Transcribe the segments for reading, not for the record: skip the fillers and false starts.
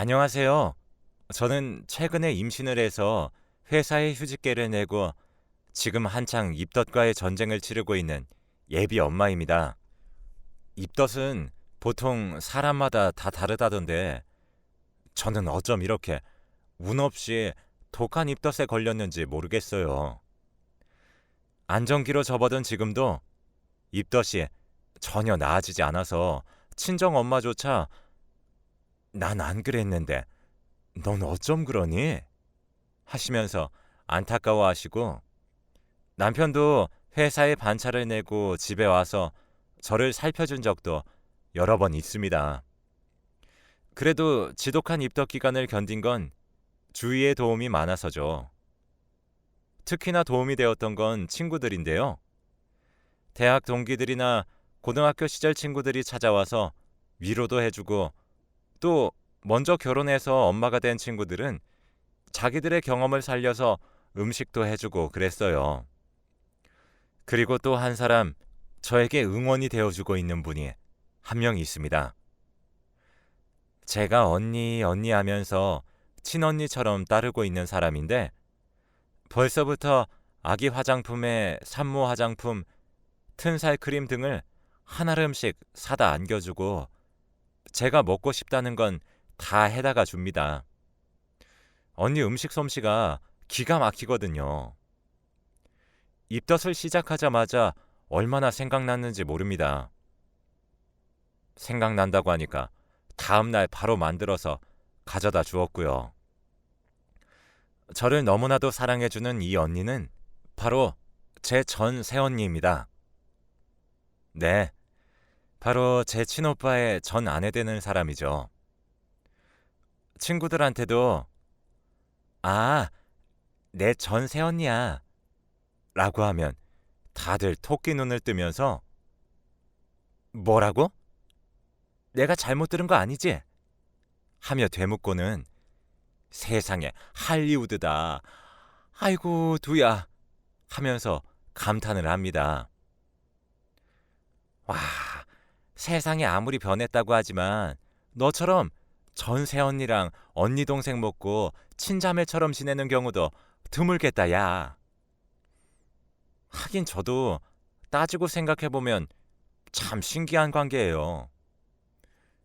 안녕하세요. 저는 최근에 임신을 해서 회사에 휴직계를 내고 지금 한창 입덧과의 전쟁을 치르고 있는 예비 엄마입니다. 입덧은 보통 사람마다 다 다르다던데 저는 어쩜 이렇게 운 없이 독한 입덧에 걸렸는지 모르겠어요. 안정기로 접어든 지금도 입덧이 전혀 나아지지 않아서 친정 엄마조차 난 안 그랬는데 넌 어쩜 그러니? 하시면서 안타까워하시고 남편도 회사에 반차를 내고 집에 와서 저를 살펴준 적도 여러 번 있습니다. 그래도 지독한 입덧 기간을 견딘 건 주위의 도움이 많아서죠. 특히나 도움이 되었던 건 친구들인데요. 대학 동기들이나 고등학교 시절 친구들이 찾아와서 위로도 해주고 또 먼저 결혼해서 엄마가 된 친구들은 자기들의 경험을 살려서 음식도 해주고 그랬어요. 그리고 또 한 사람, 저에게 응원이 되어주고 있는 분이 한 명 있습니다. 제가 언니, 언니 하면서 친언니처럼 따르고 있는 사람인데 벌써부터 아기 화장품에 산모 화장품, 튼살 크림 등을 한 알음씩 사다 안겨주고 제가 먹고 싶다는 건 다 해다가 줍니다. 언니 음식 솜씨가 기가 막히거든요. 입덧을 시작하자마자 얼마나 생각났는지 모릅니다. 생각난다고 하니까 다음날 바로 만들어서 가져다 주었고요. 저를 너무나도 사랑해주는 이 언니는 바로 제 전 새언니입니다. 네, 바로 제 친오빠의 전 아내 되는 사람이죠. 친구들한테도 아, 내 전 새언니야 라고 하면 다들 토끼 눈을 뜨면서 뭐라고? 내가 잘못 들은 거 아니지? 하며 되묻고는 세상에 할리우드다. 아이고 두야 하면서 감탄을 합니다. 와, 세상이 아무리 변했다고 하지만 너처럼 전세 언니랑 언니 동생 먹고 친자매처럼 지내는 경우도 드물겠다 야. 하긴 저도 따지고 생각해보면 참 신기한 관계예요.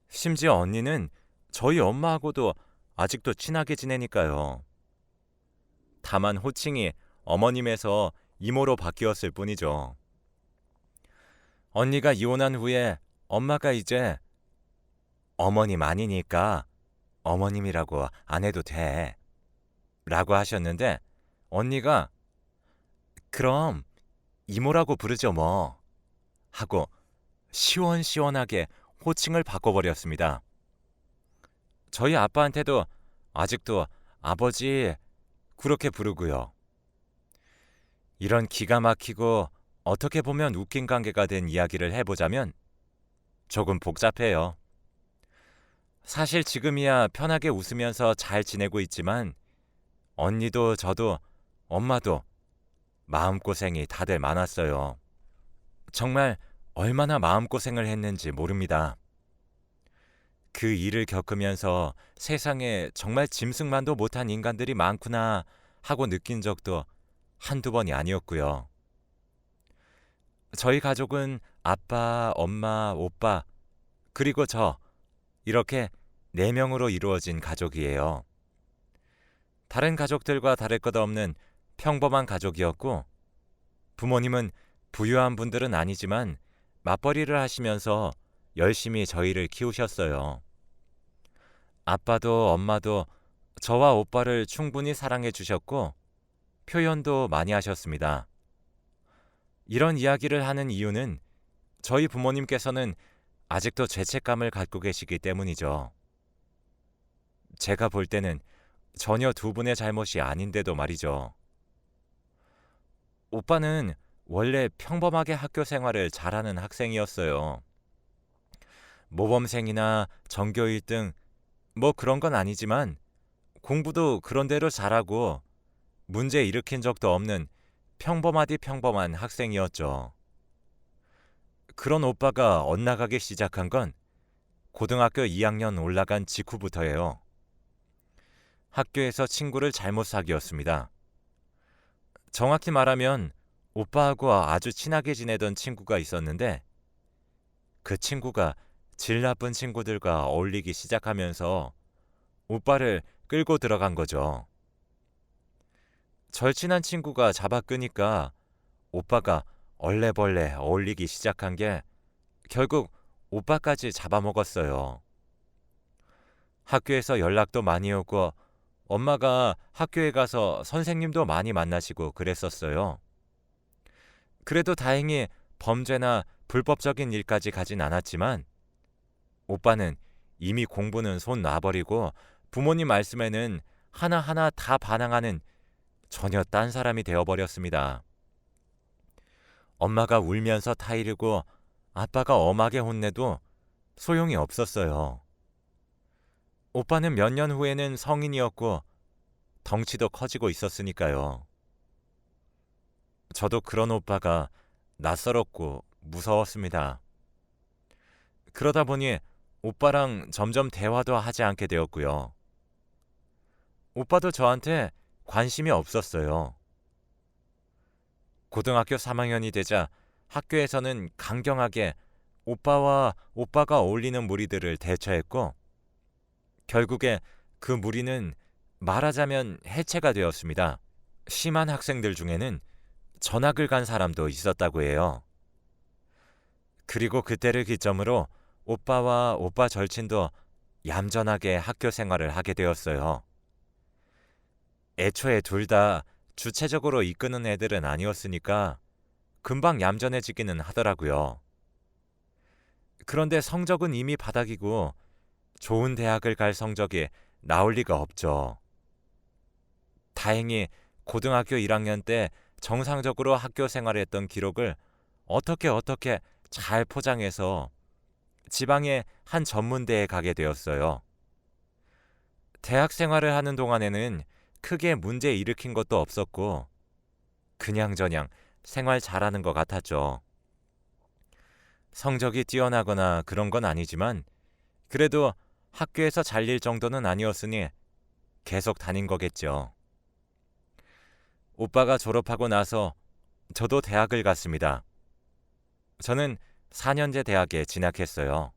심지어 언니는 저희 엄마하고도 아직도 친하게 지내니까요. 다만 호칭이 어머님에서 이모로 바뀌었을 뿐이죠. 언니가 이혼한 후에 엄마가 이제 어머님 아니니까 어머님이라고 안 해도 돼. 라고 하셨는데 언니가 그럼 이모라고 부르죠 뭐. 하고 시원시원하게 호칭을 바꿔버렸습니다. 저희 아빠한테도 아직도 아버지 그렇게 부르고요. 이런 기가 막히고 어떻게 보면 웃긴 관계가 된 이야기를 해보자면 조금 복잡해요. 사실 지금이야 편하게 웃으면서 잘 지내고 있지만 언니도 저도 엄마도 마음고생이 다들 많았어요. 정말 얼마나 마음고생을 했는지 모릅니다. 그 일을 겪으면서 세상에 정말 짐승만도 못한 인간들이 많구나 하고 느낀 적도 한두 번이 아니었고요. 저희 가족은 아빠, 엄마, 오빠, 그리고 저 이렇게 4명으로 이루어진 가족이에요. 다른 가족들과 다를 것 없는 평범한 가족이었고 부모님은 부유한 분들은 아니지만 맞벌이를 하시면서 열심히 저희를 키우셨어요. 아빠도 엄마도 저와 오빠를 충분히 사랑해 주셨고 표현도 많이 하셨습니다. 이런 이야기를 하는 이유는 저희 부모님께서는 아직도 죄책감을 갖고 계시기 때문이죠. 제가 볼 때는 전혀 두 분의 잘못이 아닌데도 말이죠. 오빠는 원래 평범하게 학교 생활을 잘하는 학생이었어요. 모범생이나 전교 1등 뭐 그런 건 아니지만 공부도 그런대로 잘하고 문제 일으킨 적도 없는 평범하디 평범한 학생이었죠. 그런 오빠가 엇나가기 시작한 건 고등학교 2학년 올라간 직후부터예요. 학교에서 친구를 잘못 사귀었습니다. 정확히 말하면 오빠하고 아주 친하게 지내던 친구가 있었는데 그 친구가 질 나쁜 친구들과 어울리기 시작하면서 오빠를 끌고 들어간 거죠. 절친한 친구가 잡아 끄니까 오빠가 얼레벌레 어울리기 시작한 게 결국 오빠까지 잡아먹었어요. 학교에서 연락도 많이 오고 엄마가 학교에 가서 선생님도 많이 만나시고 그랬었어요. 그래도 다행히 범죄나 불법적인 일까지 가진 않았지만 오빠는 이미 공부는 손 놔버리고 부모님 말씀에는 하나하나 다 반항하는 전혀 딴 사람이 되어버렸습니다. 엄마가 울면서 타이르고 아빠가 엄하게 혼내도 소용이 없었어요. 오빠는 몇 년 후에는 성인이었고 덩치도 커지고 있었으니까요. 저도 그런 오빠가 낯설었고 무서웠습니다. 그러다 보니 오빠랑 점점 대화도 하지 않게 되었고요. 오빠도 저한테 관심이 없었어요. 고등학교 3학년이 되자 학교에서는 강경하게 오빠와 오빠가 어울리는 무리들을 대처했고 결국에 그 무리는 말하자면 해체가 되었습니다. 심한 학생들 중에는 전학을 간 사람도 있었다고 해요. 그리고 그때를 기점으로 오빠와 오빠 절친도 얌전하게 학교 생활을 하게 되었어요. 애초에 둘 다 주체적으로 이끄는 애들은 아니었으니까 금방 얌전해지기는 하더라고요. 그런데 성적은 이미 바닥이고 좋은 대학을 갈 성적이 나올 리가 없죠. 다행히 고등학교 1학년 때 정상적으로 학교 생활했던 기록을 어떻게 잘 포장해서 지방의 한 전문대에 가게 되었어요. 대학 생활을 하는 동안에는 크게 문제 일으킨 것도 없었고 그냥저냥 생활 잘하는 것 같았죠. 성적이 뛰어나거나 그런 건 아니지만 그래도 학교에서 잘릴 정도는 아니었으니 계속 다닌 거겠죠. 오빠가 졸업하고 나서 저도 대학을 갔습니다. 저는 4년제 대학에 진학했어요.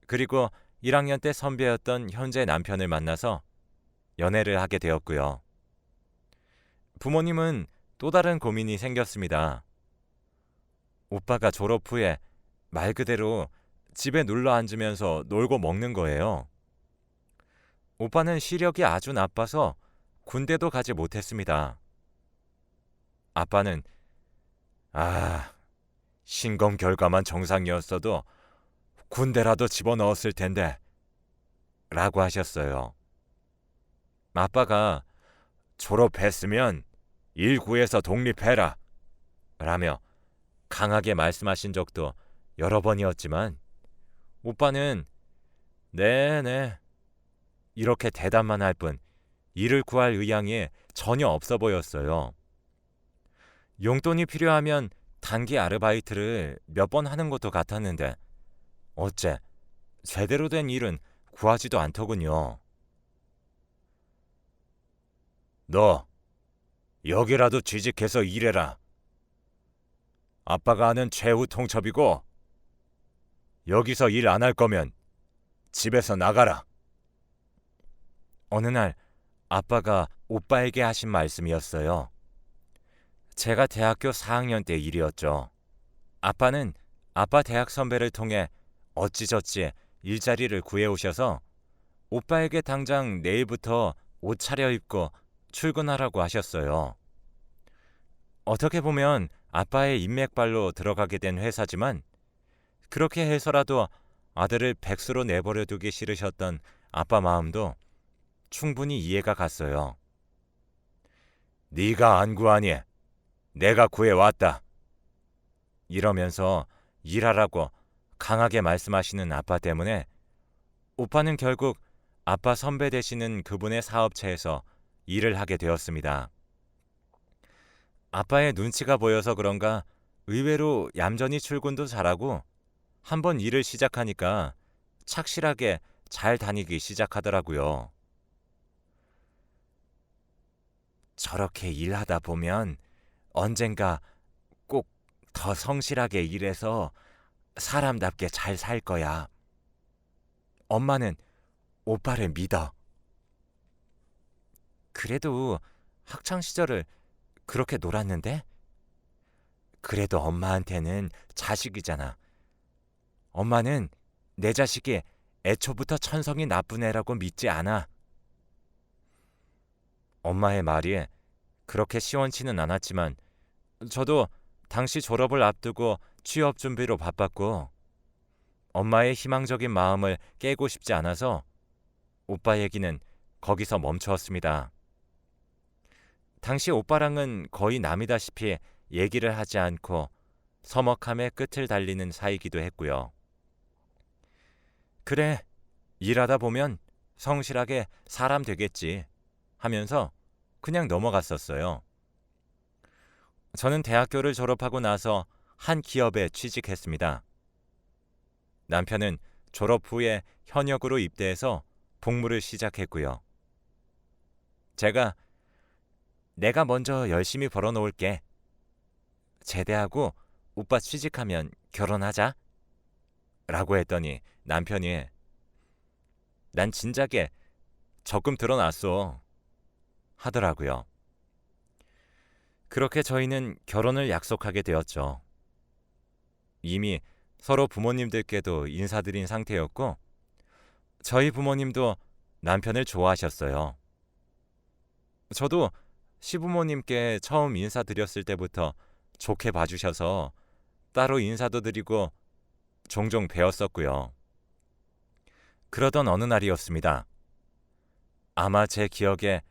그리고 1학년 때 선배였던 현재 남편을 만나서 연애를 하게 되었고요. 부모님은 또 다른 고민이 생겼습니다. 오빠가 졸업 후에 말 그대로 집에 눌러 앉으면서 놀고 먹는 거예요. 오빠는 시력이 아주 나빠서 군대도 가지 못했습니다. 아빠는 신검 결과만 정상이었어도 군대라도 집어넣었을 텐데 라고 하셨어요. 아빠가 졸업했으면 일 구해서 독립해라 라며 강하게 말씀하신 적도 여러 번이었지만 오빠는 네네 이렇게 대답만 할 뿐 일을 구할 의향이 전혀 없어 보였어요. 용돈이 필요하면 단기 아르바이트를 몇 번 하는 것도 같았는데 어째 제대로 된 일은 구하지도 않더군요. 너 여기라도 취직해서 일해라. 아빠가 아는 최후 통첩이고 여기서 일 안 할 거면 집에서 나가라. 어느 날 아빠가 오빠에게 하신 말씀이었어요. 제가 대학교 4학년 때 일이었죠. 아빠는 아빠 대학 선배를 통해 어찌저찌 일자리를 구해오셔서 오빠에게 당장 내일부터 옷 차려입고 출근하라고 하셨어요. 어떻게 보면 아빠의 인맥발로 들어가게 된 회사지만 그렇게 해서라도 아들을 백수로 내버려 두기 싫으셨던 아빠 마음도 충분히 이해가 갔어요. 네가 안 구하니 내가 구해왔다. 이러면서 일하라고 강하게 말씀하시는 아빠 때문에 오빠는 결국 아빠 선배 되시는 그분의 사업체에서 일을 하게 되었습니다. 아빠의 눈치가 보여서 그런가 의외로 얌전히 출근도 잘하고 한번 일을 시작하니까 착실하게 잘 다니기 시작하더라고요. 저렇게 일하다 보면 언젠가 꼭 더 성실하게 일해서 사람답게 잘 살 거야. 엄마는 오빠를 믿어. 그래도 학창 시절을 그렇게 놀았는데? 그래도 엄마한테는 자식이잖아. 엄마는 내 자식이 애초부터 천성이 나쁜 애라고 믿지 않아. 엄마의 말이 그렇게 시원치는 않았지만 저도 당시 졸업을 앞두고 취업 준비로 바빴고 엄마의 희망적인 마음을 깨고 싶지 않아서 오빠 얘기는 거기서 멈추었습니다. 당시 오빠랑은 거의 남이다시피 얘기를 하지 않고 서먹함의 끝을 달리는 사이기도 했고요. 그래, 일하다 보면 성실하게 사람 되겠지 하면서 그냥 넘어갔었어요. 저는 대학교를 졸업하고 나서 한 기업에 취직했습니다. 남편은 졸업 후에 현역으로 입대해서 복무를 시작했고요. 내가 먼저 열심히 벌어놓을게. 제대하고 오빠 취직하면 결혼하자. 라고 했더니 남편이 난 진작에 적금 들어놨어. 하더라고요. 그렇게 저희는 결혼을 약속하게 되었죠. 이미 서로 부모님들께도 인사드린 상태였고 저희 부모님도 남편을 좋아하셨어요. 저도 시부모님께 처음 인사드렸을 때부터 좋게 봐주셔서 따로 인사도 드리고 종종 뵈었었고요. 그러던 어느 날이었습니다. 아마 제 기억에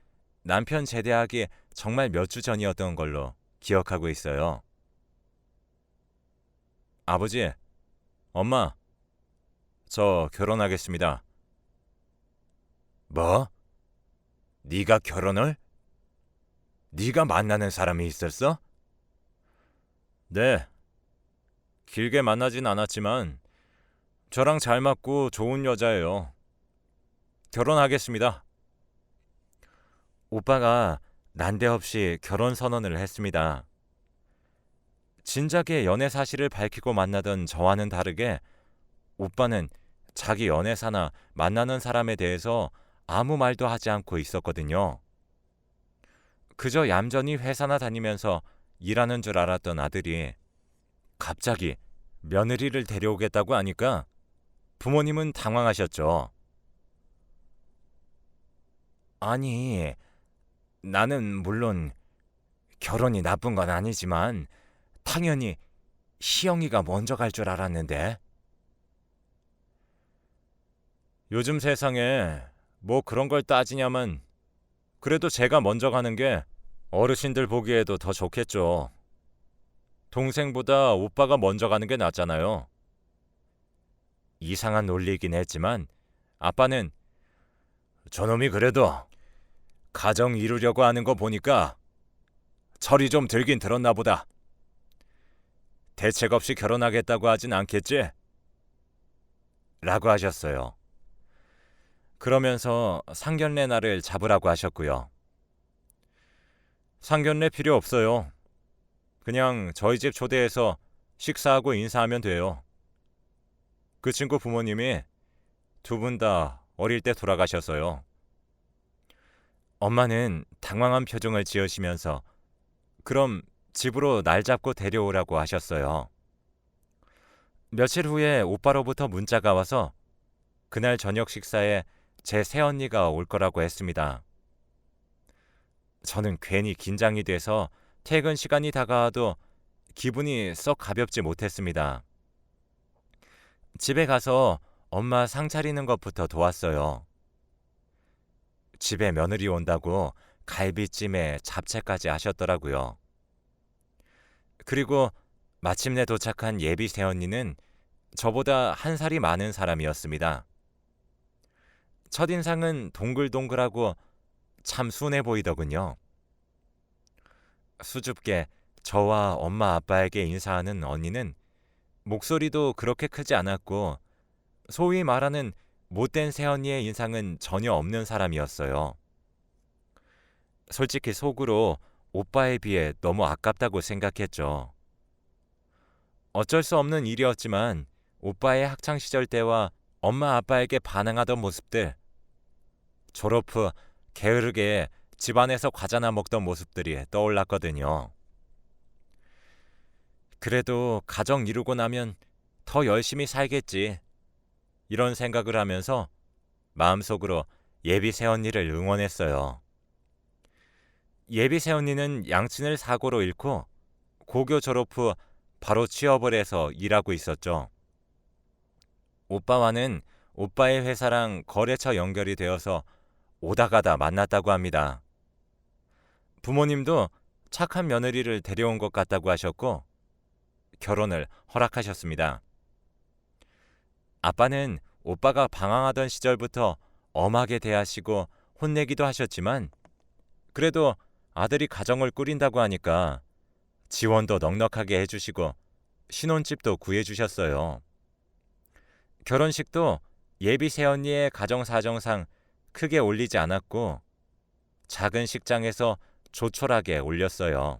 남편 제대하기 정말 몇 주 전이었던 걸로 기억하고 있어요. 아버지, 엄마, 저 결혼하겠습니다. 뭐? 네가 결혼을? 네가 만나는 사람이 있었어? 네. 길게 만나진 않았지만 저랑 잘 맞고 좋은 여자예요. 결혼하겠습니다. 오빠가 난데없이 결혼 선언을 했습니다. 진작에 연애 사실을 밝히고 만나던 저와는 다르게 오빠는 자기 연애사나 만나는 사람에 대해서 아무 말도 하지 않고 있었거든요. 그저 얌전히 회사나 다니면서 일하는 줄 알았던 아들이 갑자기 며느리를 데려오겠다고 하니까 부모님은 당황하셨죠. 아니, 나는 물론 결혼이 나쁜 건 아니지만 당연히 시영이가 먼저 갈 줄 알았는데. 요즘 세상에 뭐 그런 걸 따지냐면 그래도 제가 먼저 가는 게 어르신들 보기에도 더 좋겠죠. 동생보다 오빠가 먼저 가는 게 낫잖아요. 이상한 논리이긴 했지만 아빠는 저놈이 그래도 가정 이루려고 하는 거 보니까 철이 좀 들긴 들었나 보다. 대책 없이 결혼하겠다고 하진 않겠지? 라고 하셨어요. 그러면서 상견례 날을 잡으라고 하셨고요. 상견례 필요 없어요. 그냥 저희 집 초대해서 식사하고 인사하면 돼요. 그 친구 부모님이 두 분 다 어릴 때 돌아가셨어요. 엄마는 당황한 표정을 지으시면서 그럼 집으로 날 잡고 데려오라고 하셨어요. 며칠 후에 오빠로부터 문자가 와서 그날 저녁 식사에 제 새언니가 올 거라고 했습니다. 저는 괜히 긴장이 돼서 퇴근 시간이 다가와도 기분이 썩 가볍지 못했습니다. 집에 가서 엄마 상 차리는 것부터 도왔어요. 집에 며느리 온다고 갈비찜에 잡채까지 하셨더라고요. 그리고 마침내 도착한 예비 새언니는 저보다 한 살이 많은 사람이었습니다. 첫인상은 동글동글하고 참 순해 보이더군요. 수줍게 저와 엄마 아빠에게 인사하는 언니는 목소리도 그렇게 크지 않았고 소위 말하는 못된 새언니의 인상은 전혀 없는 사람이었어요. 솔직히 속으로 오빠에 비해 너무 아깝다고 생각했죠. 어쩔 수 없는 일이었지만 오빠의 학창 시절 때와 엄마 아빠에게 반항하던 모습들, 졸업 후 게으르게 집안에서 과자나 먹던 모습들이 떠올랐거든요. 그래도 가정 이루고 나면 더 열심히 살겠지. 이런 생각을 하면서 마음속으로 예비 새언니를 응원했어요. 예비 새언니는 양친을 사고로 잃고 고교 졸업 후 바로 취업을 해서 일하고 있었죠. 오빠와는 오빠의 회사랑 거래처 연결이 되어서 오다 가다 만났다고 합니다. 부모님도 착한 며느리를 데려온 것 같다고 하셨고 결혼을 허락하셨습니다. 아빠는 오빠가 방황하던 시절부터 엄하게 대하시고 혼내기도 하셨지만 그래도 아들이 가정을 꾸린다고 하니까 지원도 넉넉하게 해주시고 신혼집도 구해주셨어요. 결혼식도 예비 새언니의 가정 사정상 크게 올리지 않았고 작은 식장에서 조촐하게 올렸어요.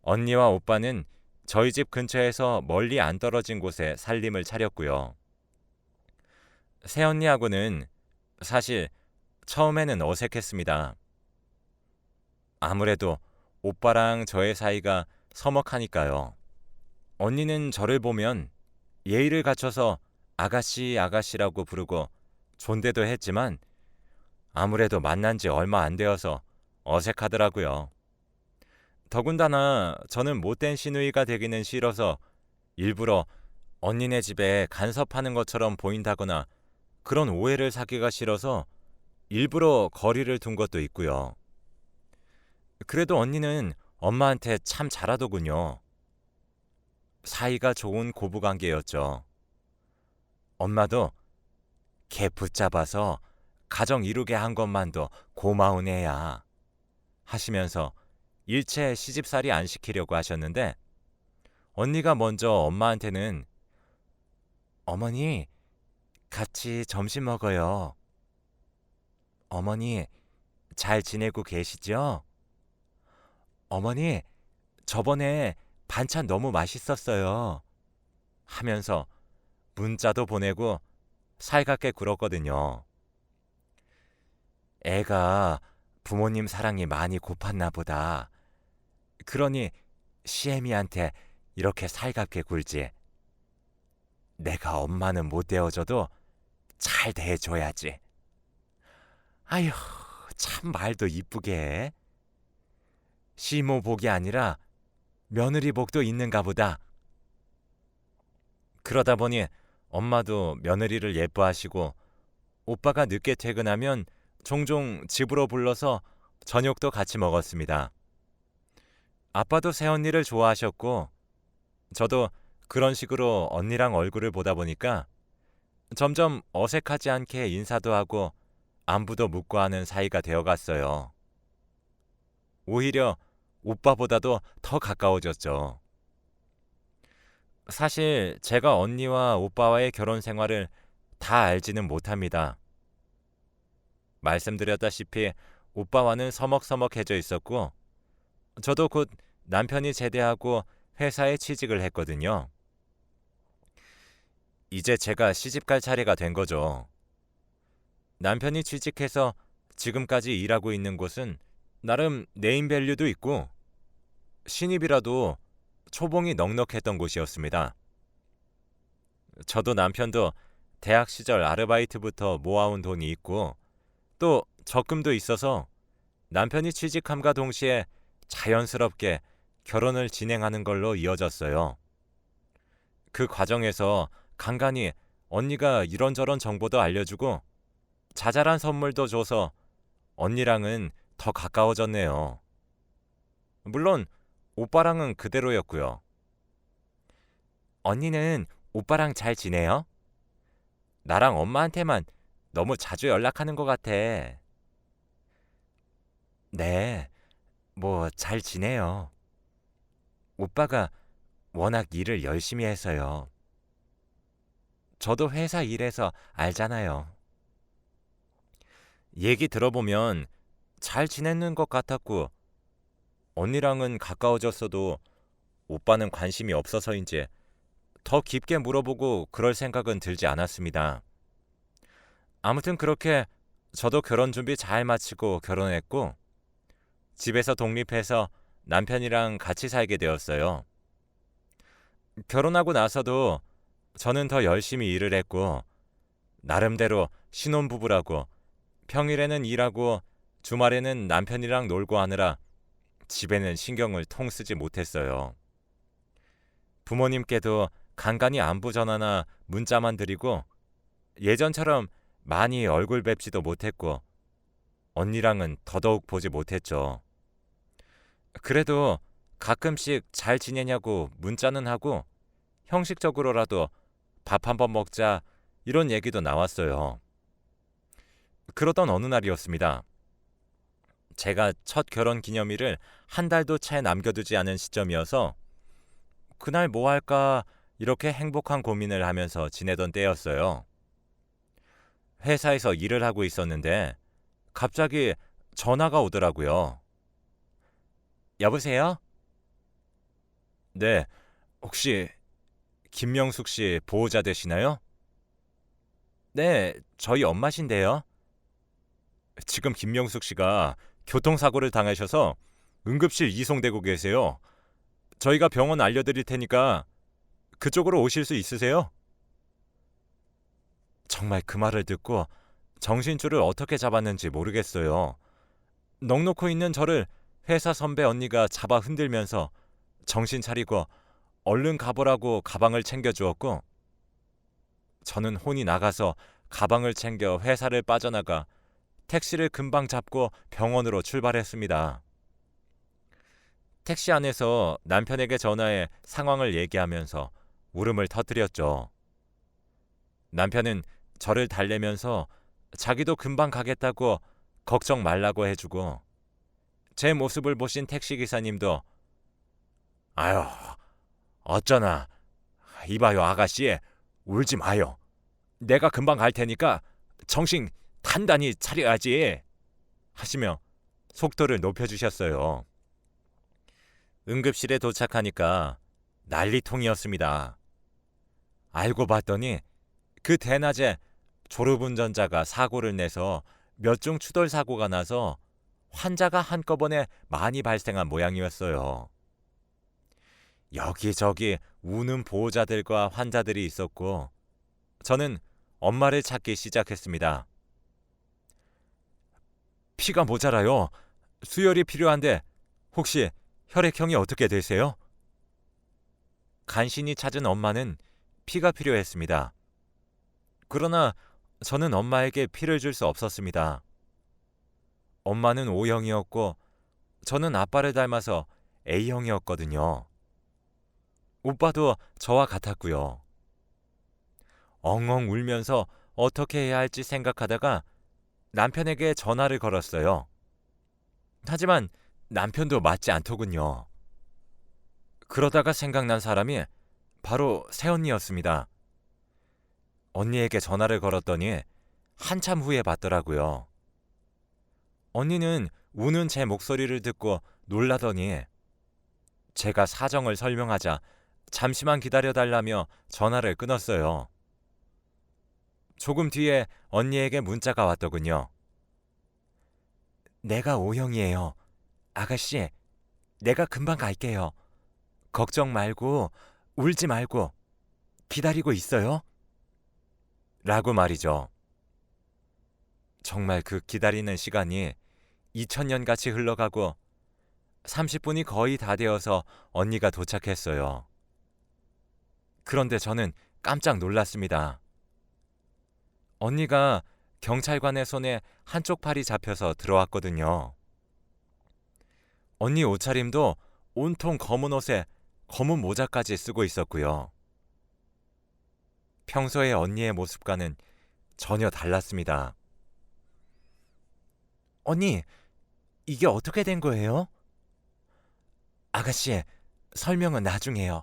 언니와 오빠는 저희 집 근처에서 멀리 안 떨어진 곳에 살림을 차렸고요. 새언니하고는 사실 처음에는 어색했습니다. 아무래도 오빠랑 저의 사이가 서먹하니까요. 언니는 저를 보면 예의를 갖춰서 아가씨 아가씨라고 부르고 존대도 했지만 아무래도 만난 지 얼마 안 되어서 어색하더라고요. 더군다나 저는 못된 시누이가 되기는 싫어서 일부러 언니네 집에 간섭하는 것처럼 보인다거나 그런 오해를 사기가 싫어서 일부러 거리를 둔 것도 있고요. 그래도 언니는 엄마한테 참 잘하더군요. 사이가 좋은 고부관계였죠. 엄마도 걔 붙잡아서 가정 이루게 한 것만도 고마운 애야 하시면서 일체 시집살이 안 시키려고 하셨는데 언니가 먼저 엄마한테는 어머니 같이 점심 먹어요. 어머니 잘 지내고 계시죠? 어머니 저번에 반찬 너무 맛있었어요 하면서 문자도 보내고 살갑게 굴었거든요. 애가 부모님 사랑이 많이 고팠나 보다. 그러니 시애미한테 이렇게 살갑게 굴지. 내가 엄마는 못 대어줘도 잘 대해줘야지. 아휴, 참 말도 이쁘게 해. 시모 복이 아니라 며느리 복도 있는가 보다. 그러다 보니 엄마도 며느리를 예뻐하시고 오빠가 늦게 퇴근하면 종종 집으로 불러서 저녁도 같이 먹었습니다. 아빠도 새언니를 좋아하셨고 저도 그런 식으로 언니랑 얼굴을 보다 보니까 점점 어색하지 않게 인사도 하고 안부도 묻고 하는 사이가 되어갔어요. 오히려 오빠보다도 더 가까워졌죠. 사실 제가 언니와 오빠와의 결혼 생활을 다 알지는 못합니다. 말씀드렸다시피 오빠와는 서먹서먹해져 있었고 저도 곧 남편이 제대하고 회사에 취직을 했거든요. 이제 제가 시집갈 차례가 된 거죠. 남편이 취직해서 지금까지 일하고 있는 곳은 나름 네임밸류도 있고 신입이라도 초봉이 넉넉했던 곳이었습니다. 저도 남편도 대학 시절 아르바이트부터 모아온 돈이 있고 또 적금도 있어서 남편이 취직함과 동시에 자연스럽게 결혼을 진행하는 걸로 이어졌어요. 그 과정에서 간간히 언니가 이런저런 정보도 알려주고 자잘한 선물도 줘서 언니랑은 더 가까워졌네요. 물론 오빠랑은 그대로였고요. 언니는 오빠랑 잘 지내요? 나랑 엄마한테만 너무 자주 연락하는 것 같아. 네, 뭐 잘 지내요. 오빠가 워낙 일을 열심히 해서요. 저도 회사 일해서 알잖아요. 얘기 들어보면 잘 지내는 것 같았고 언니랑은 가까워졌어도 오빠는 관심이 없어서인지 더 깊게 물어보고 그럴 생각은 들지 않았습니다. 아무튼 그렇게 저도 결혼 준비 잘 마치고 결혼했고 집에서 독립해서 남편이랑 같이 살게 되었어요. 결혼하고 나서도 저는 더 열심히 일을 했고 나름대로 신혼부부라고 평일에는 일하고 주말에는 남편이랑 놀고 하느라 집에는 신경을 통 쓰지 못했어요. 부모님께도 간간히 안부 전화나 문자만 드리고 예전처럼 많이 얼굴 뵙지도 못했고 언니랑은 더더욱 보지 못했죠. 그래도 가끔씩 잘 지내냐고 문자는 하고 형식적으로라도 밥 한번 먹자 이런 얘기도 나왔어요. 그러던 어느 날이었습니다. 제가 첫 결혼 기념일을 한 달도 채 남겨두지 않은 시점이어서 그날 뭐 할까 이렇게 행복한 고민을 하면서 지내던 때였어요. 회사에서 일을 하고 있었는데 갑자기 전화가 오더라고요. 여보세요? 네, 혹시 김명숙 씨 보호자 되시나요? 네, 저희 엄마신데요. 지금 김명숙 씨가 교통사고를 당하셔서 응급실 이송되고 계세요. 저희가 병원 알려드릴 테니까 그쪽으로 오실 수 있으세요? 정말 그 말을 듣고 정신줄을 어떻게 잡았는지 모르겠어요. 넋놓고 있는 저를 회사 선배 언니가 잡아 흔들면서 정신 차리고 얼른 가보라고 가방을 챙겨주었고 저는 혼이 나가서 가방을 챙겨 회사를 빠져나가 택시를 금방 잡고 병원으로 출발했습니다. 택시 안에서 남편에게 전화해 상황을 얘기하면서 울음을 터뜨렸죠. 남편은 저를 달래면서 자기도 금방 가겠다고 걱정 말라고 해주고 제 모습을 보신 택시기사님도 아유 어쩌나 이봐요 아가씨 울지 마요. 내가 금방 갈 테니까 정신 단단히 차려야지 하시며 속도를 높여주셨어요. 응급실에 도착하니까 난리통이었습니다. 알고 봤더니 그 대낮에 졸음운전자가 사고를 내서 몇 중 추돌 사고가 나서 환자가 한꺼번에 많이 발생한 모양이었어요. 여기저기 우는 보호자들과 환자들이 있었고 저는 엄마를 찾기 시작했습니다. 피가 모자라요. 수혈이 필요한데 혹시 혈액형이 어떻게 되세요? 간신히 찾은 엄마는 피가 필요했습니다. 그러나 저는 엄마에게 피를 줄 수 없었습니다. 엄마는 O형이었고 저는 아빠를 닮아서 A형이었거든요. 오빠도 저와 같았고요. 엉엉 울면서 어떻게 해야 할지 생각하다가 남편에게 전화를 걸었어요. 하지만 남편도 맞지 않더군요. 그러다가 생각난 사람이 바로 새언니였습니다. 언니에게 전화를 걸었더니 한참 후에 받더라고요. 언니는 우는 제 목소리를 듣고 놀라더니 제가 사정을 설명하자 잠시만 기다려달라며 전화를 끊었어요. 조금 뒤에 언니에게 문자가 왔더군요. 내가 O형이에요. 아가씨, 내가 금방 갈게요. 걱정 말고 울지 말고 기다리고 있어요. 라고 말이죠. 정말 그 기다리는 시간이 2000년 같이 흘러가고 30분이 거의 다 되어서 언니가 도착했어요. 그런데 저는 깜짝 놀랐습니다. 언니가 경찰관의 손에 한쪽 팔이 잡혀서 들어왔거든요. 언니 옷차림도 온통 검은 옷에 검은 모자까지 쓰고 있었고요. 평소의 언니의 모습과는 전혀 달랐습니다. 언니, 이게 어떻게 된 거예요? 아가씨, 설명은 나중에요.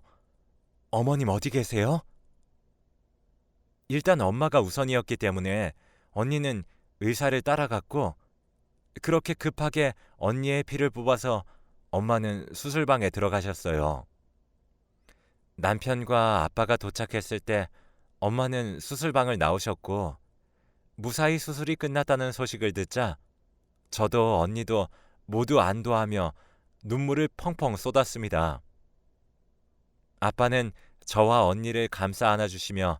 어머님 어디 계세요? 일단 엄마가 우선이었기 때문에 언니는 의사를 따라갔고 그렇게 급하게 언니의 피를 뽑아서 엄마는 수술방에 들어가셨어요. 남편과 아빠가 도착했을 때 엄마는 수술방을 나오셨고 무사히 수술이 끝났다는 소식을 듣자 저도 언니도 모두 안도하며 눈물을 펑펑 쏟았습니다. 아빠는 저와 언니를 감싸 안아주시며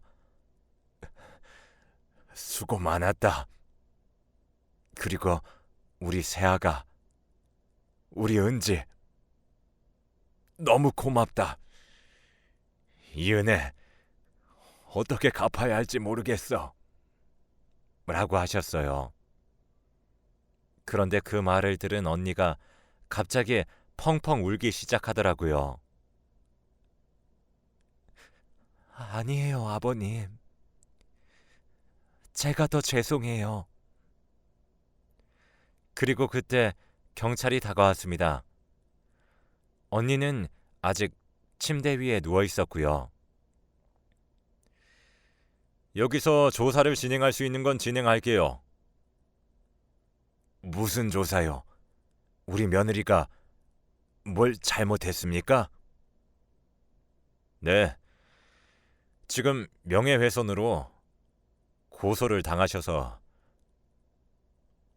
수고 많았다. 그리고 우리 세아가, 우리 은지, 너무 고맙다. 이 은혜 어떻게 갚아야 할지 모르겠어. 라고 하셨어요. 그런데 그 말을 들은 언니가 갑자기 펑펑 울기 시작하더라고요. 아니에요, 아버님. 제가 더 죄송해요. 그리고 그때 경찰이 다가왔습니다. 언니는 아직 침대 위에 누워 있었고요. 여기서 조사를 진행할 수 있는 건 진행할게요. 무슨 조사요? 우리 며느리가 뭘 잘못했습니까? 네. 지금 명예훼손으로 고소를 당하셔서.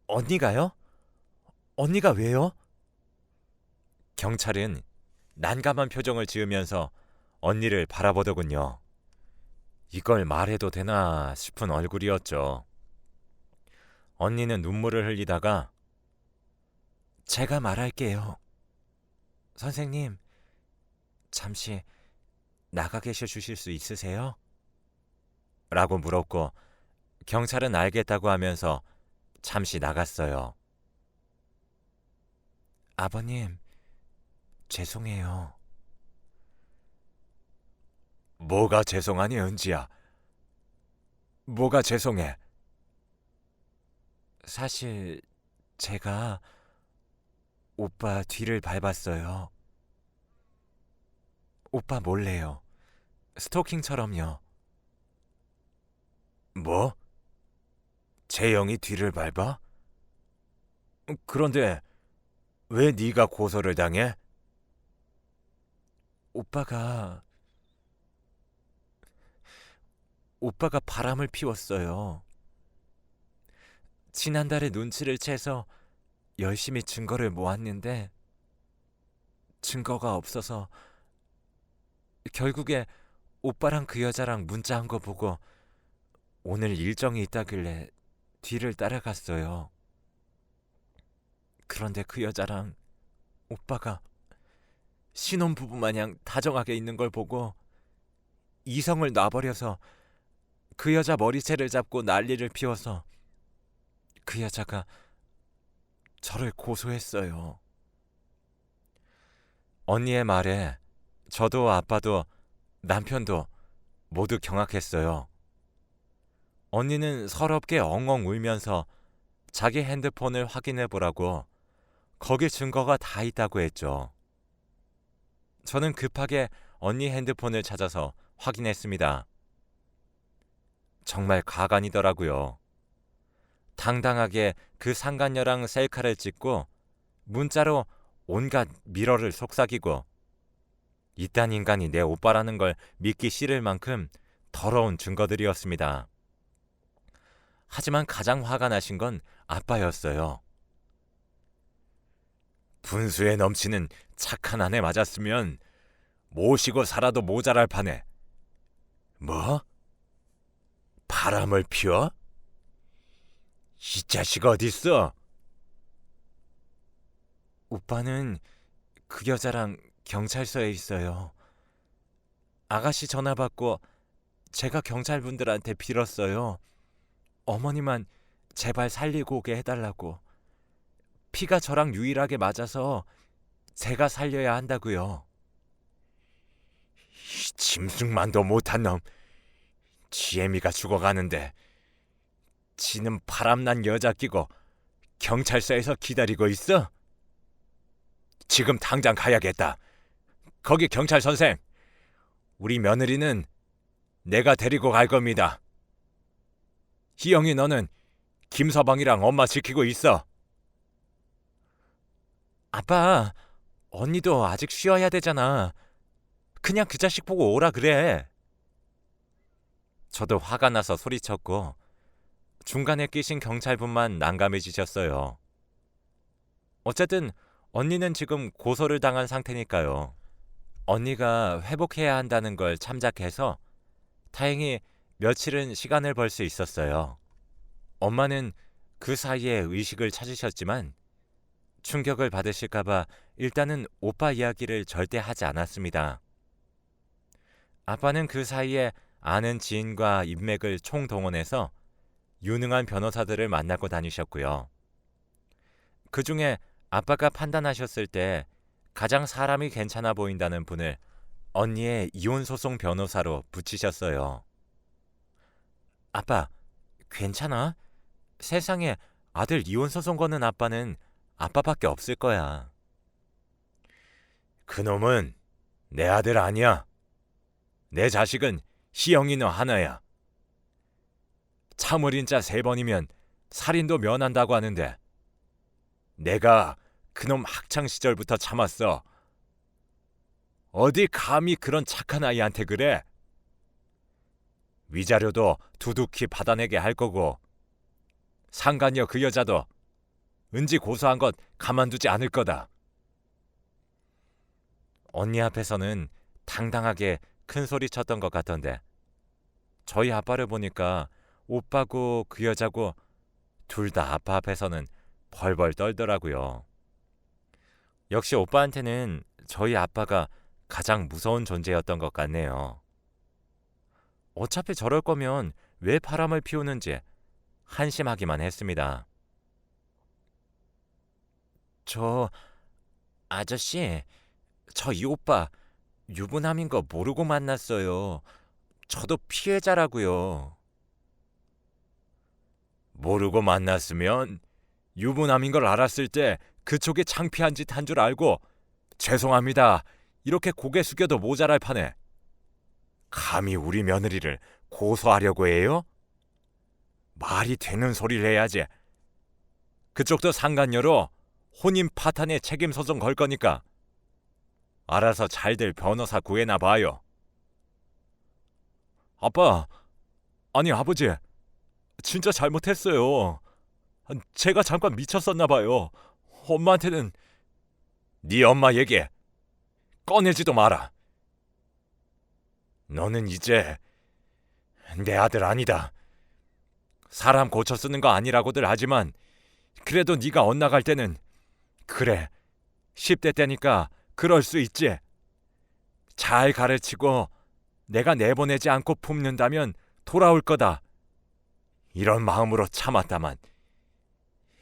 언니가요? 언니가 왜요? 경찰은 난감한 표정을 지으면서 언니를 바라보더군요. 이걸 말해도 되나 싶은 얼굴이었죠. 언니는 눈물을 흘리다가 제가 말할게요. 선생님, 잠시 나가 계셔 주실 수 있으세요? 라고 물었고 경찰은 알겠다고 하면서 잠시 나갔어요. 아버님, 죄송해요. 뭐가 죄송하니, 은지야? 뭐가 죄송해? 사실 제가 오빠 뒤를 밟았어요. 오빠 몰래요. 스토킹처럼요. 뭐? 재영이 뒤를 밟아? 그런데 왜 네가 고소를 당해? 오빠가 바람을 피웠어요. 지난달에 눈치를 채서 열심히 증거를 모았는데 증거가 없어서 결국에 오빠랑 그 여자랑 문자한 거 보고 오늘 일정이 있다길래 뒤를 따라갔어요. 그런데 그 여자랑 오빠가 신혼부부 마냥 다정하게 있는 걸 보고 이성을 놔버려서 그 여자 머리채를 잡고 난리를 피워서 그 여자가 저를 고소했어요. 언니의 말에 저도 아빠도 남편도 모두 경악했어요. 언니는 서럽게 엉엉 울면서 자기 핸드폰을 확인해 보라고 거기 증거가 다 있다고 했죠. 저는 급하게 언니 핸드폰을 찾아서 확인했습니다. 정말 가관이더라고요. 당당하게 그 상간녀랑 셀카를 찍고 문자로 온갖 미러를 속삭이고 이딴 인간이 내 오빠라는 걸 믿기 싫을 만큼 더러운 증거들이었습니다. 하지만 가장 화가 나신 건 아빠였어요. 분수에 넘치는 착한 아내 맞았으면 모시고 살아도 모자랄 판에 뭐? 바람을 피워? 이 자식 어딨어? 오빠는 그 여자랑 경찰서에 있어요. 아가씨 전화 받고 제가 경찰분들한테 빌었어요. 어머니만 제발 살리고 오게 해달라고. 피가 저랑 유일하게 맞아서 제가 살려야 한다고요. 이 짐승만도 못한 놈. 지혜미가 죽어가는데 지는 바람난 여자 끼고 경찰서에서 기다리고 있어? 지금 당장 가야겠다. 거기 경찰 선생, 우리 며느리는 내가 데리고 갈 겁니다. 희영이 너는 김서방이랑 엄마 지키고 있어. 아빠, 언니도 아직 쉬어야 되잖아. 그냥 그 자식 보고 오라 그래. 저도 화가 나서 소리쳤고 중간에 끼신 경찰분만 난감해지셨어요. 어쨌든 언니는 지금 고소를 당한 상태니까요. 언니가 회복해야 한다는 걸 참작해서 다행히 며칠은 시간을 벌 수 있었어요. 엄마는 그 사이에 의식을 찾으셨지만 충격을 받으실까봐 일단은 오빠 이야기를 절대 하지 않았습니다. 아빠는 그 사이에 아는 지인과 인맥을 총동원해서 유능한 변호사들을 만나고 다니셨고요. 그 중에 아빠가 판단하셨을 때 가장 사람이 괜찮아 보인다는 분을 언니의 이혼소송 변호사로 붙이셨어요. 아빠, 괜찮아? 세상에 아들 이혼소송 거는 아빠는 아빠밖에 없을 거야. 그놈은 내 아들 아니야. 내 자식은 희영이 너 하나야. 참을인 자 3번이면 살인도 면한다고 하는데 내가 그놈 학창시절부터 참았어. 어디 감히 그런 착한 아이한테 그래? 위자료도 두둑히 받아내게 할 거고 상간녀 그 여자도 은지 고소한 것 가만두지 않을 거다. 언니 앞에서는 당당하게 큰 소리 쳤던 것 같던데 저희 아빠를 보니까 오빠고 그 여자고 둘 다 아빠 앞에서는 벌벌 떨더라고요. 역시 오빠한테는 저희 아빠가 가장 무서운 존재였던 것 같네요. 어차피 저럴 거면 왜 바람을 피우는지 한심하기만 했습니다. 아저씨, 저 이 오빠 유부남인 거 모르고 만났어요. 저도 피해자라고요. 모르고 만났으면 유부남인 걸 알았을 때 그쪽이 창피한 짓 한 줄 알고 죄송합니다. 이렇게 고개 숙여도 모자랄 판에 감히 우리 며느리를 고소하려고 해요? 말이 되는 소리를 해야지. 그쪽도 상간녀로 혼인 파탄에 책임 소송 걸 거니까 알아서 잘될 변호사 구해나 봐요. 아빠, 아니 아버지, 진짜 잘못했어요. 제가 잠깐 미쳤었나 봐요. 엄마한테는 네 엄마 얘기 꺼내지도 마라. 너는 이제 내 아들 아니다. 사람 고쳐 쓰는 거 아니라고들 하지만 그래도 네가 엇나갈 때는 그래 10대 때니까 그럴 수 있지. 잘 가르치고 내가 내보내지 않고 품는다면 돌아올 거다. 이런 마음으로 참았다만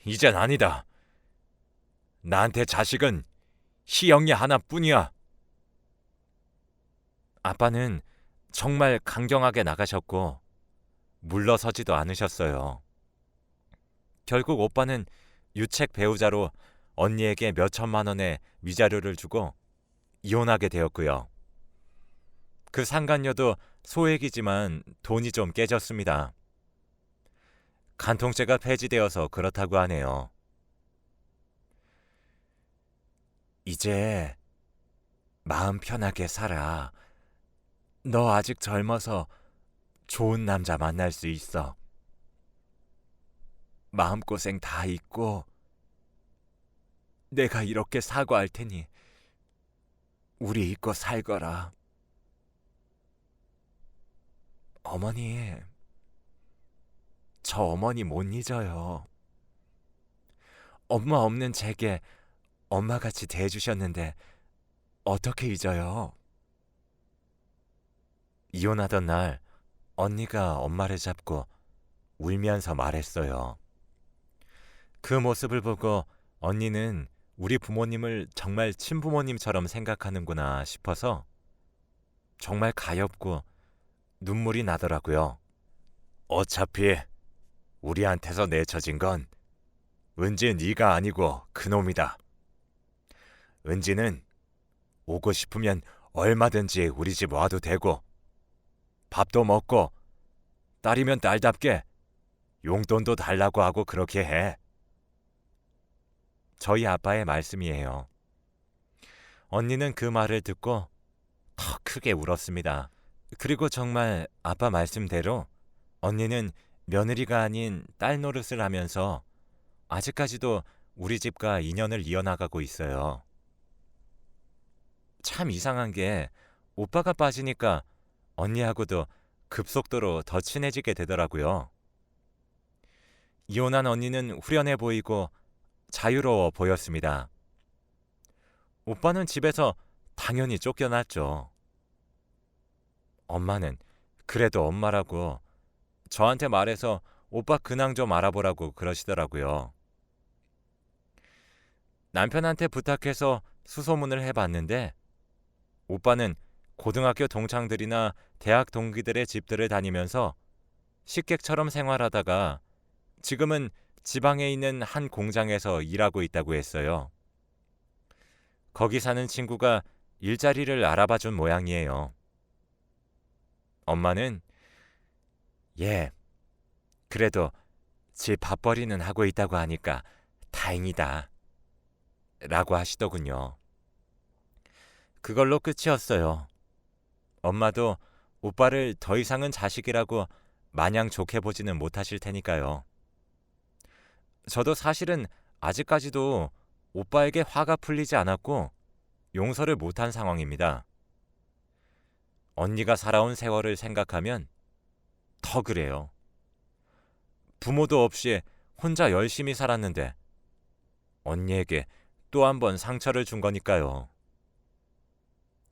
이젠 아니다. 나한테 자식은 희영이 하나뿐이야. 아빠는 정말 강경하게 나가셨고 물러서지도 않으셨어요. 결국 오빠는 유책 배우자로 언니에게 몇 천만 원의 위자료를 주고 이혼하게 되었고요. 그 상간녀도 소액이지만 돈이 좀 깨졌습니다. 간통죄가 폐지되어서 그렇다고 하네요. 이제 마음 편하게 살아. 너 아직 젊어서 좋은 남자 만날 수 있어. 마음고생 다 잊고 내가 이렇게 사과할 테니 우리 잊고 살거라. 어머니, 저 어머니 못 잊어요. 엄마 없는 제게 엄마같이 대해주셨는데 어떻게 잊어요? 이혼하던 날 언니가 엄마를 잡고 울면서 말했어요. 그 모습을 보고 언니는 우리 부모님을 정말 친부모님처럼 생각하는구나 싶어서 정말 가엾고 눈물이 나더라고요. 어차피 우리한테서 내쳐진 건 은지 네가 아니고 그놈이다. 은지는 오고 싶으면 얼마든지 우리 집 와도 되고 밥도 먹고 딸이면 딸답게 용돈도 달라고 하고 그렇게 해. 저희 아빠의 말씀이에요. 언니는 그 말을 듣고 더 크게 울었습니다. 그리고 정말 아빠 말씀대로 언니는 며느리가 아닌 딸 노릇을 하면서 아직까지도 우리 집과 인연을 이어나가고 있어요. 참 이상한 게 오빠가 빠지니까 언니하고도 급속도로 더 친해지게 되더라고요. 이혼한 언니는 후련해 보이고 자유로워 보였습니다. 오빠는 집에서 당연히 쫓겨났죠. 엄마는 그래도 엄마라고 저한테 말해서 오빠 근황 좀 알아보라고 그러시더라고요. 남편한테 부탁해서 수소문을 해봤는데 오빠는 고등학교 동창들이나 대학 동기들의 집들을 다니면서 식객처럼 생활하다가 지금은 지방에 있는 한 공장에서 일하고 있다고 했어요. 거기 사는 친구가 일자리를 알아봐 준 모양이에요. 엄마는 예, 그래도 집 밥벌이는 하고 있다고 하니까 다행이다 라고 하시더군요. 그걸로 끝이었어요. 엄마도 오빠를 더 이상은 자식이라고 마냥 좋게 보지는 못하실 테니까요. 저도 사실은 아직까지도 오빠에게 화가 풀리지 않았고 용서를 못한 상황입니다. 언니가 살아온 세월을 생각하면 더 그래요. 부모도 없이 혼자 열심히 살았는데 언니에게 또 한 번 상처를 준 거니까요.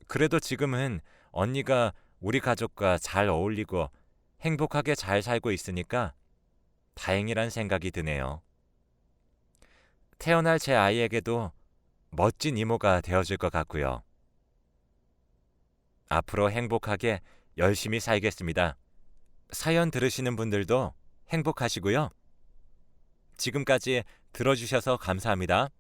그래도 지금은 언니가 우리 가족과 잘 어울리고 행복하게 잘 살고 있으니까 다행이란 생각이 드네요. 태어날 제 아이에게도 멋진 이모가 되어줄 것 같고요. 앞으로 행복하게 열심히 살겠습니다. 사연 들으시는 분들도 행복하시고요. 지금까지 들어주셔서 감사합니다.